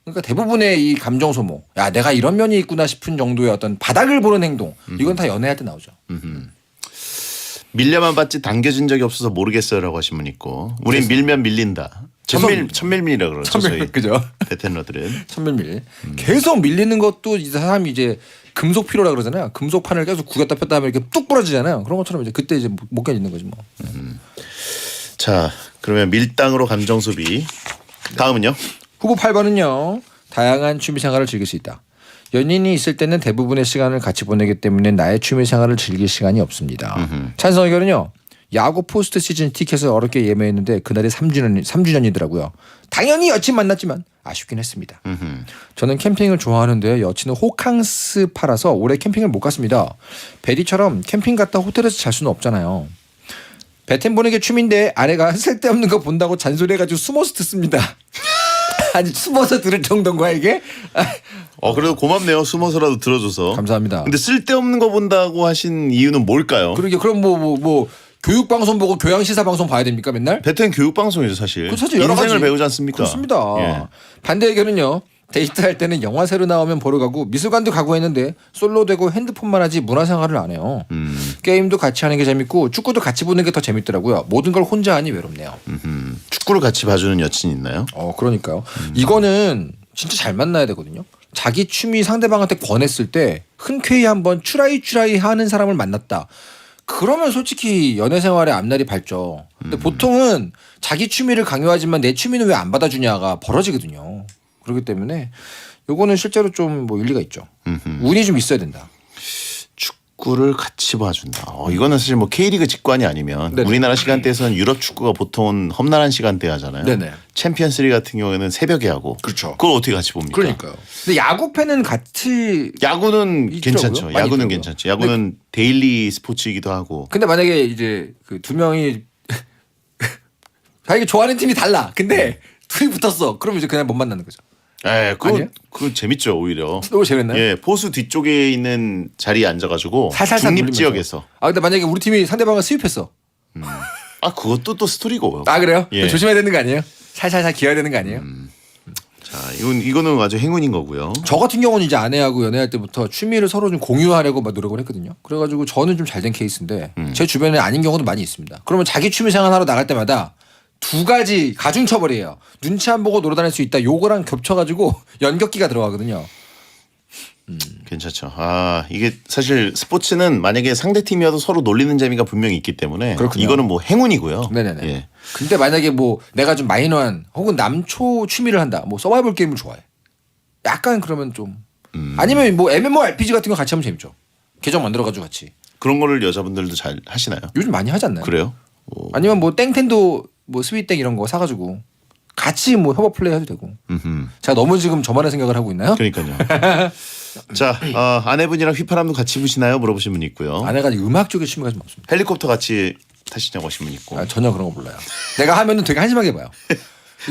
그러니까 대부분의 이 감정 소모, 야 내가 이런 면이 있구나 싶은 정도의 어떤 바닥을 보는 행동, 이건 다 연애할 때 나오죠. 밀려만 봤지 당겨진 적이 없어서 모르겠어요라고 하신 분 있고 우린 밀면 밀린다. 천밀밀이라 그러죠. 저희 그죠? 베텐러들은. 천밀밀. 계속 밀리는 것도 이 사람이 이제 금속 피로라 그러잖아요. 금속판을 계속 구겼다 폈다 하면 이렇게 뚝 부러지잖아요. 그런 것처럼 이제 그때 이제 못 견디는 거지 뭐. 자 그러면 밀당으로 감정 소비. 다음은요. 후보 8번은요. 다양한 취미 생활을 즐길 수 있다. 연인이 있을 때는 대부분의 시간을 같이 보내기 때문에 나의 취미 생활을 즐길 시간이 없습니다. 찬성 의견은요. 야구 포스트 시즌 티켓을 어렵게 예매했는데 그날이 3주년이더라고요. 당연히 여친 만났지만 아쉽긴 했습니다. 저는 캠핑을 좋아하는데 여친은 호캉스 파라서 올해 캠핑을 못 갔습니다. 베리처럼 캠핑 갔다 호텔에서 잘 수는 없잖아요. 베텐 보는 게 취미인데 아내가 쓸데없는 거 본다고 잔소리해가지고 숨어서 듣습니다. 아니 숨어서 들을 정도인 거야 이게? 그래도 고맙네요. 숨어서라도 들어줘서. 감사합니다. 근데 쓸데없는 거 본다고 하신 이유는 뭘까요? 그러게 그럼 뭐 교육 방송 보고 교양 시사 방송 봐야 됩니까 맨날? 베텐 교육 방송이죠 사실. 그 사실 여러 인생을 가지. 배우지 않습니까? 그렇습니다. 예. 반대 의견은요. 데이트할 때는 영화 새로 나오면 보러 가고 미술관도 가고 했는데 솔로 되고 핸드폰만 하지 문화생활을 안 해요. 게임도 같이 하는 게 재밌고 축구도 같이 보는 게 더 재밌더라고요. 모든 걸 혼자 하니 외롭네요. 축구를 같이 봐주는 여친 있나요? 그러니까요. 이거는 진짜 잘 만나야 되거든요. 자기 취미 상대방한테 권했을 때 흔쾌히 한번 추라이 하는 사람을 만났다. 그러면 솔직히 연애 생활에 앞날이 밝죠. 근데 보통은 자기 취미를 강요하지만 내 취미는 왜 안 받아주냐가 벌어지거든요. 그렇기 때문에 요거는 실제로 좀 뭐 일리가 있죠. 운이 좀 있어야 된다. 축구를 같이 봐준다. 이거는 사실 뭐 K리그 직관이 아니면 네네. 우리나라 시간대에서는 유럽 축구가 보통은 험난한 시간대 하잖아요. 네네. 챔피언스 리그 같은 경우에는 새벽에 하고. 그렇죠. 그걸 어떻게 같이 봅니까? 그러니까요. 근데 야구 팬은 같이 야구는 있더라고요. 괜찮죠. 많이 야구는 있더라고요. 괜찮죠. 야구는 데일리 스포츠이기도 하고. 근데 만약에 이제 그 두 명이 자기가 좋아하는 팀이 달라. 근데 둘이 붙었어. 그럼 이제 그냥 못 만나는 거죠. 그거 재밌죠 오히려. 너무 재밌나요? 예, 포수 뒤쪽에 있는 자리에 앉아가지고 살살살 중립 돌리면서. 지역에서. 근데 만약에 우리 팀이 상대방을 스윕했어. 그것도 또 스토리고. 그래요? 예. 그럼 조심해야 되는 거 아니에요? 살살살 기어야 되는 거 아니에요? 자, 이거는 아주 행운인 거고요. 저 같은 경우는 이제 아내하고 연애할 때부터 취미를 서로 좀 공유하려고 막 노력을 했거든요. 그래가지고 저는 좀 잘 된 케이스인데 제 주변에 아닌 경우도 많이 있습니다. 그러면 자기 취미 생활하러 나갈 때마다 두 가지 가중 처벌이에요. 눈치 안 보고 놀아다닐 수 있다. 요거랑 겹쳐가지고 연격기가 들어가거든요. 괜찮죠. 이게 사실 스포츠는 만약에 상대 팀이어도 서로 놀리는 재미가 분명히 있기 때문에 그렇군요. 이거는 뭐 행운이고요. 네네네. 예. 근데 만약에 뭐 내가 좀 마이너한 혹은 남초 취미를 한다. 뭐 서바이벌 게임을 좋아해. 약간 그러면 좀 아니면 뭐 MMORPG 같은 거 같이 하면 재밌죠. 계정 만들어가지고 같이. 그런 거를 여자분들도 잘 하시나요? 요즘 많이 하지 않나요? 그래요? 아니면 뭐 땡텐도 뭐 스윗땡 이런 거 사가지고 같이 뭐 협업 플레이 해도 되고. 제가 너무 지금 저만의 생각을 하고 있나요? 그러니까요. 자, 아내분이랑 휘파람도 같이 부시나요? 물어보신 분 있고요. 아내가 음악 쪽에 취미가 좀 없습니다. 헬리콥터 같이 타시냐고 하신 분 있고. 전혀 그런 거 몰라요. 내가 하면은 되게 한심하게 봐요.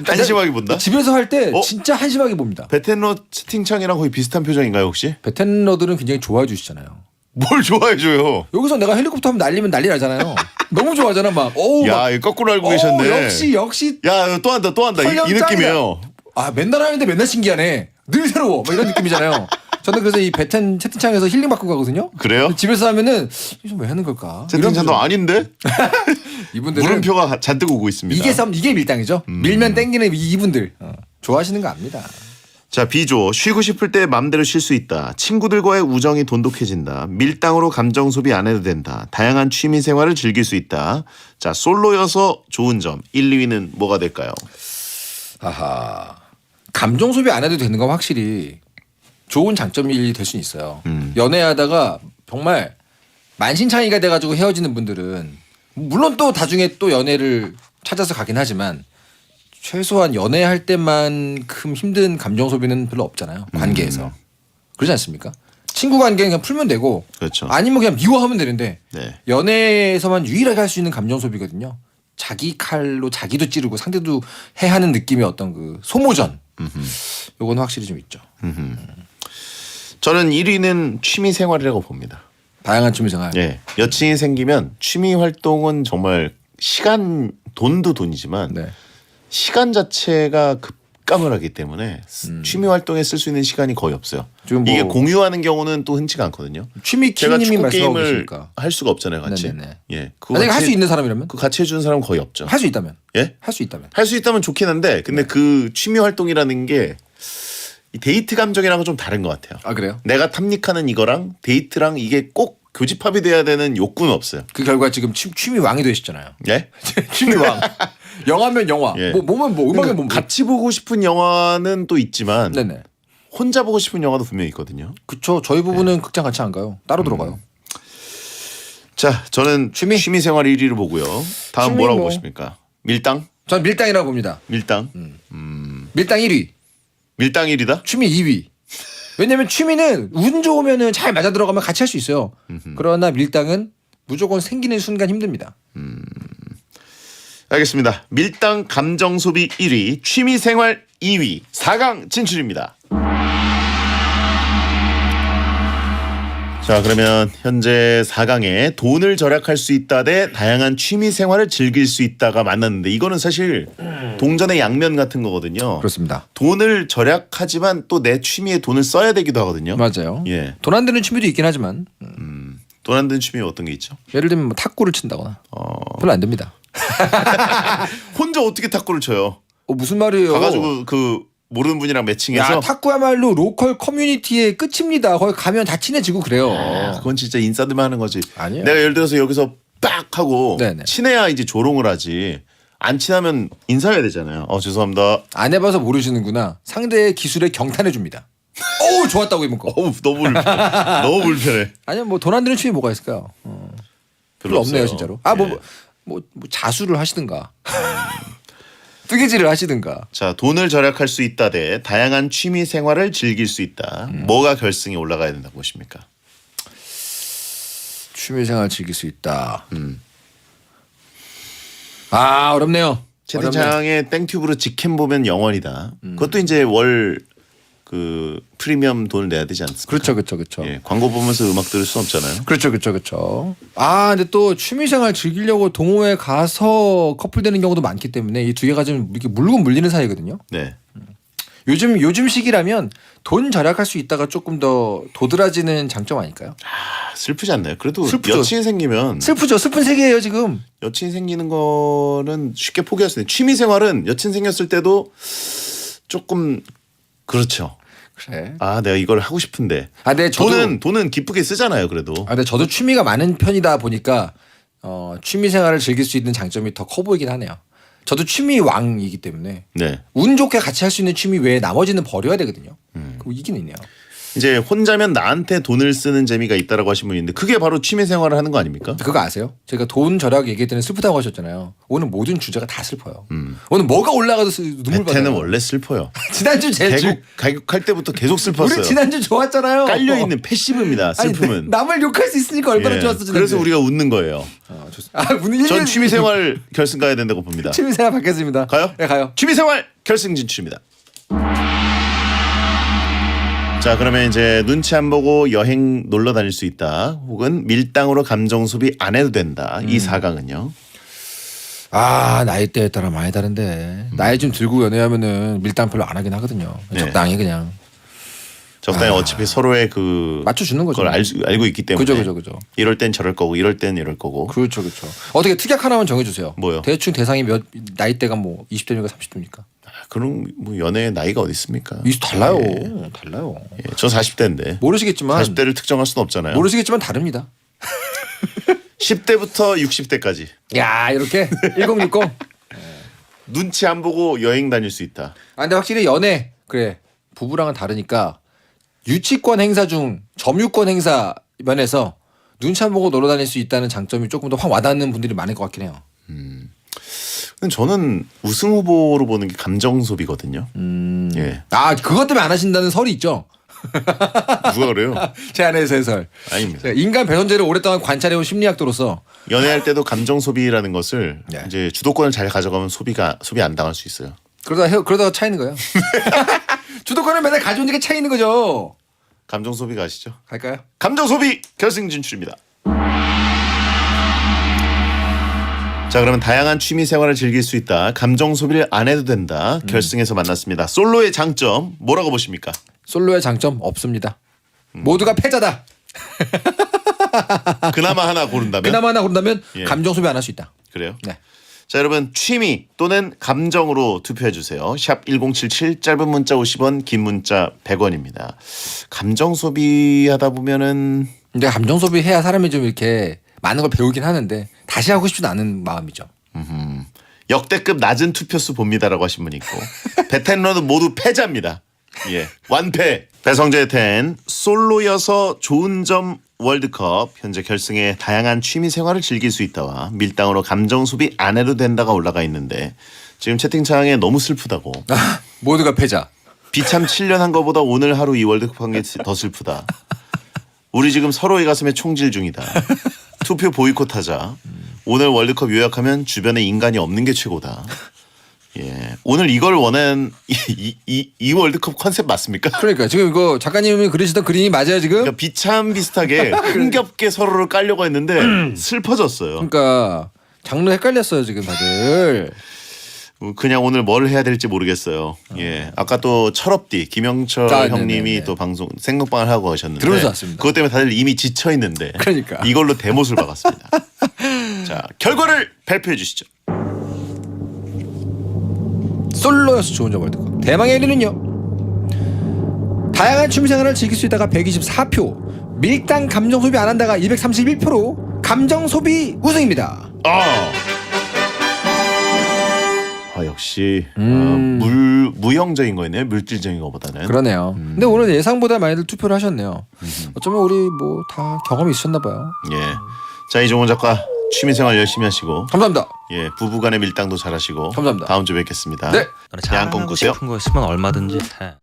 한심하게 본다? 집에서 할 때 진짜 한심하게 봅니다. 베텐러 채팅창이랑 거의 비슷한 표정인가요 혹시? 베텐러들은 굉장히 좋아해 주시잖아요. 뭘 좋아해줘요? 여기서 내가 헬리콥터 하면 날리면 난리 나잖아요. 너무 좋아하잖아 막. 어우, 야, 막. 이거 거꾸로 알고 계셨네. 역시. 야, 또 한다. 이 설령 느낌이에요. 맨날 하는데 맨날 신기하네. 늘 새로워. 막 이런 느낌이잖아요. 저는 그래서 이 베텐 채팅창에서 힐링 받고 가거든요. 그래요? 집에서 하면은 좀 왜 하는 걸까? 채팅창도 아닌데? 이분들은 물음표가 잔뜩 오고 있습니다. 이게 밀당이죠. 밀면 땡기는 이분들 좋아하시는 거 압니다. 자, B조. 쉬고 싶을 때 맘대로 쉴 수 있다. 친구들과의 우정이 돈독해진다. 밀당으로 감정 소비 안 해도 된다. 다양한 취미 생활을 즐길 수 있다. 자, 솔로여서 좋은 점 1, 2위는 뭐가 될까요? 아하. 감정 소비 안 해도 되는 건 확실히 좋은 장점이 될 수는 있어요. 연애하다가 정말 만신창이가 돼가지고 헤어지는 분들은 물론 또 나중에 또 연애를 찾아서 가긴 하지만 최소한 연애할 때만큼 힘든 감정 소비는 별로 없잖아요. 관계에서. 그러지 않습니까? 친구 관계는 그냥 풀면 되고 그렇죠. 아니면 그냥 미워하면 되는데 네. 연애에서만 유일하게 할 수 있는 감정 소비거든요. 자기 칼로 자기도 찌르고 상대도 해하는 느낌의 어떤 그 소모전. 요건 확실히 좀 있죠. 저는 1위는 취미 생활이라고 봅니다. 다양한 취미 생활. 예. 여친이 생기면 취미 활동은 정말 돈도 돈이지만 네. 시간 자체가 삭감을 하기 때문에 취미 활동에 쓸 수 있는 시간이 거의 없어요. 지금 뭐 이게 공유하는 경우는 또 흔치가 않거든요. 취미 제가 키님이 축구 말씀하고 게임을 계시니까. 할 수가 없잖아요, 같이. 네네네. 예, 그거 만약에 할 같이- 수 있는 사람이라면 그 같이 해주는 사람은 거의 없죠. 할 수 있다면 예? 할 수 있다면 할 수 있다면 좋긴 한데, 근데 그 취미 활동이라는 게 이 데이트 감정이랑은 좀 다른 것 같아요. 아 그래요? 내가 탐닉하는 이거랑 데이트랑 이게 꼭 교집합이 돼야 되는 욕구는 없어요. 그 결과 지금 취미 왕이 되시잖아요. 예? 취미 왕. 영화면 영화. 예. 뭐면 뭐 음악은 뭐. 같이 보고 싶은 영화는 또 있지만 네네. 혼자 보고 싶은 영화도 분명히 있거든요. 그쵸. 저희 부부는 극장 같이 안 가요. 따로 들어가요. 자, 저는 취미? 생활 1위를 보고요. 다음 취미 뭐라고 뭐. 보십니까? 밀당? 전 밀당이라고 봅니다. 밀당? 밀당 1위, 밀당 1위다? 취미 2위. 왜냐면 취미는 운 좋으면은 잘 맞아 들어가면 같이 할 수 있어요. 그러나 밀당은 무조건 생기는 순간 힘듭니다. 알겠습니다. 밀당 감정 소비 1위, 취미 생활 2위, 4강 진출입니다. 자, 그러면 현재 4강에 돈을 절약할 수 있다 대 다양한 취미 생활을 즐길 수 있다가 만났는데, 이거는 사실 동전의 양면 같은 거거든요. 그렇습니다. 돈을 절약하지만 또 내 취미에 돈을 써야 되기도 하거든요. 맞아요. 예. 돈 안 드는 취미도 있긴 하지만 돈 안 드는 취미 어떤 게 있죠? 예를 들면 뭐 탁구를 친다거나 별로 안 됩니다. 혼자 어떻게 탁구를 쳐요? 무슨 말이에요? 가가지고 그 모르는 분이랑 매칭해서 야, 탁구야말로 로컬 커뮤니티의 끝입니다. 거기 가면 다 친해지고 그래요. 그건 진짜 인싸들만 하는 거지. 아니에요. 내가 예를 들어서 여기서 빡 하고 네네. 친해야 이제 조롱을 하지. 안 친하면 인사해야 되잖아요. 죄송합니다. 안 해봐서 모르시는구나. 상대의 기술에 경탄해 줍니다. 어우 좋았다고 이번 거. 어우 너무 너무 불편해. 아니면 뭐 돈 안 드는 취미 뭐가 있을까요? 별로 없네요 없어요. 진짜로. 예. 뭐 자수를 하시든가 뜨개질을 하시든가. 자, 돈을 절약할 수 있다 대 다양한 취미 생활을 즐길 수 있다. 뭐가 결승에 올라가야 된다고 보십니까? 취미생활 즐길 수 있다. 아 어렵네요. 채팅창에 땡튜브로 직캠 보면 영원이다. 그것도 이제 월 그 프리미엄 돈을 내야 되지 않습니까? 그렇죠. 예, 광고 보면서 음악 들을 수 없잖아요. 그렇죠. 아 근데 또 취미생활 즐기려고 동호회 가서 커플 되는 경우도 많기 때문에 이 두 개가 좀 이렇게 물고 물리는 사이거든요. 네. 요즘 시기라면 돈 절약할 수 있다가 조금 더 도드라지는 장점 아닐까요? 슬프지 않나요? 그래도 슬프죠. 여친이 생기면 슬프죠. 슬픈 세계예요 지금. 여친 생기는 거는 쉽게 포기할 수 있는. 취미 생활은 여친 생겼을 때도 조금 그렇죠. 그래. 내가 이걸 하고 싶은데. 네, 저도 돈은 기쁘게 쓰잖아요. 그래도. 근데 저도 취미가 많은 편이다 보니까 취미 생활을 즐길 수 있는 장점이 더 커 보이긴 하네요. 저도 취미 왕이기 때문에 네. 운 좋게 같이 할 수 있는 취미 외에 나머지는 버려야 되거든요. 그럼 이긴 있네요. 이제 혼자면 나한테 돈을 쓰는 재미가 있다라고 하신 분이 있는데 그게 바로 취미 생활을 하는 거 아닙니까? 그거 아세요? 제가 돈 절약 얘기할 때는 슬프다고 하셨잖아요. 오늘 모든 주제가 다 슬퍼요. 오늘 뭐가 올라가도 눈물 베테는 받아요. 원래 슬퍼요. 지난주 제일 개국할 때부터 계속 슬펐어요. 우리 지난주 좋았잖아요. 깔려 있는 패시브입니다. 슬픔은. 아니, 남을 욕할 수 있으니까 얼마나 예, 좋았어 지난주. 그래서 우리가 웃는 거예요. 오늘 전 취미 생활 결승 가야 된다고 봅니다. 취미 생활 받겠습니다. 가요? 네 가요. 취미 생활 결승 진출입니다. 자, 그러면 이제 눈치 안 보고 여행 놀러 다닐 수 있다. 혹은 밀당으로 감정 소비 안 해도 된다. 이 4강은요. 나이대에 따라 많이 다른데 나이 좀 들고 연애하면은 밀당 별로 안 하긴 하거든요. 네. 적당히 그냥 적당히 어차피 서로의 그 맞춰주는 거죠. 그걸 알고 있기 때문에. 그죠. 이럴 땐 저럴 거고 이럴 땐 이럴 거고. 그렇죠. 어떻게 특약 하나만 정해주세요. 뭐요? 대충 대상이 몇 나이대가 뭐 20대입니까 30대입니까? 그럼 뭐 연애 나이가 어디 있습니까? 달라요. 예. 달라요. 예, 저 40대인데. 모르시겠지만 40대를 특정할 수는 없잖아요. 모르시겠지만 다릅니다. 10대부터 60대까지. 야 이렇게 1060. 눈치 안 보고 여행 다닐 수 있다. 근데 확실히 연애 그래 부부랑은 다르니까 유치권 행사 중 점유권 행사 면에서 눈치 안 보고 놀러 다닐 수 있다는 장점이 조금 더 확 와닿는 분들이 많을 것 같긴 해요. 근데 저는 우승 후보로 보는 게 감정 소비거든요. 예. 그것 때문에 안 하신다는 설이 있죠. 누가 그래요? 제 안에서 해설. 아닙니다. 제가 인간 배선제를 오랫동안 관찰해온 심리학도로서 연애할 때도 감정 소비라는 것을 네. 이제 주도권을 잘 가져가면 소비 안 당할 수 있어요. 그러다가 차이는 거예요. 주도권을 맨날 가져오니까 차이는 거죠. 감정 소비 가시죠. 갈까요? 감정 감정 소비 결승 진출입니다. 자, 그러면 다양한 취미 생활을 즐길 수 있다. 감정 소비를 안 해도 된다. 결승에서 만났습니다. 솔로의 장점 뭐라고 보십니까? 솔로의 장점 없습니다. 모두가 패자다. 그나마 하나 고른다면? 그나마 하나 고른다면 예. 감정 소비 안 할 수 있다. 그래요? 네. 자, 여러분 취미 또는 감정으로 투표해 주세요. 샵 1077 짧은 문자 50원, 긴 문자 100원입니다. 감정 소비하다 보면은 근데 감정 소비해야 사람이 좀 이렇게 많은 걸 배우긴 하는데 다시 하고 싶지는 않은 마음이죠. 역대급 낮은 투표수 봅니다라고 하신 분 있고 베텐러는 모두 패자입니다. 예, 완패. 배성재의 텐 솔로여서 좋은 점 월드컵 현재 결승에 다양한 취미 생활을 즐길 수 있다와 밀당으로 감정 소비 안 해도 된다가 올라가 있는데 지금 채팅창에 너무 슬프다고 모두가 패자. 비참 7년 한 거보다 오늘 하루 이 월드컵 한 게 더 슬프다. 우리 지금 서로의 가슴에 총질 중이다. 투표 보이콧하자. 오늘 월드컵 요약하면 주변에 인간이 없는 게 최고다. 예, 오늘 이걸 원한 이 월드컵 컨셉 맞습니까? 그러니까 지금 이거 작가님이 그리시던 그림이 맞아요 지금? 그러니까 비참 비슷하게 흥겹게 서로를 깔려고 했는데 슬퍼졌어요. 그러니까 장르 헷갈렸어요 지금 다들. 그냥 오늘 뭘 해야 될지 모르겠어요. 예, 아까 또 철업디 김영철 형님이 네네네. 또 방송 생방을 하고 가셨는데 들어서 왔습니다. 그것 때문에 다들 이미 지쳐 있는데 그러니까. 이걸로 대못을 박았습니다. 자, 결과를 발표해 주시죠. 솔로여서 좋은 점 월드컵 대망의 1위는요 다양한 취미생활을 즐길 수 있다가 124표 밀당 감정 소비 안 한다가 231% 감정 소비 우승입니다. 역시 무형적인 거였네요. 물질적인 거보다는. 그러네요. 근데 오늘 예상보다 많이들 투표를 하셨네요. 어쩌면 우리 뭐 다 경험이 있으셨나 봐요. 예. 자, 이종원 작가 취미생활 열심히 하시고 감사합니다. 예, 부부간의 밀당도 잘하시고 감사합니다. 다음 주에 뵙겠습니다. 네. 야한 꿈 자랑하고 꾸세요. 싶은 거 있으면 얼마든지 해.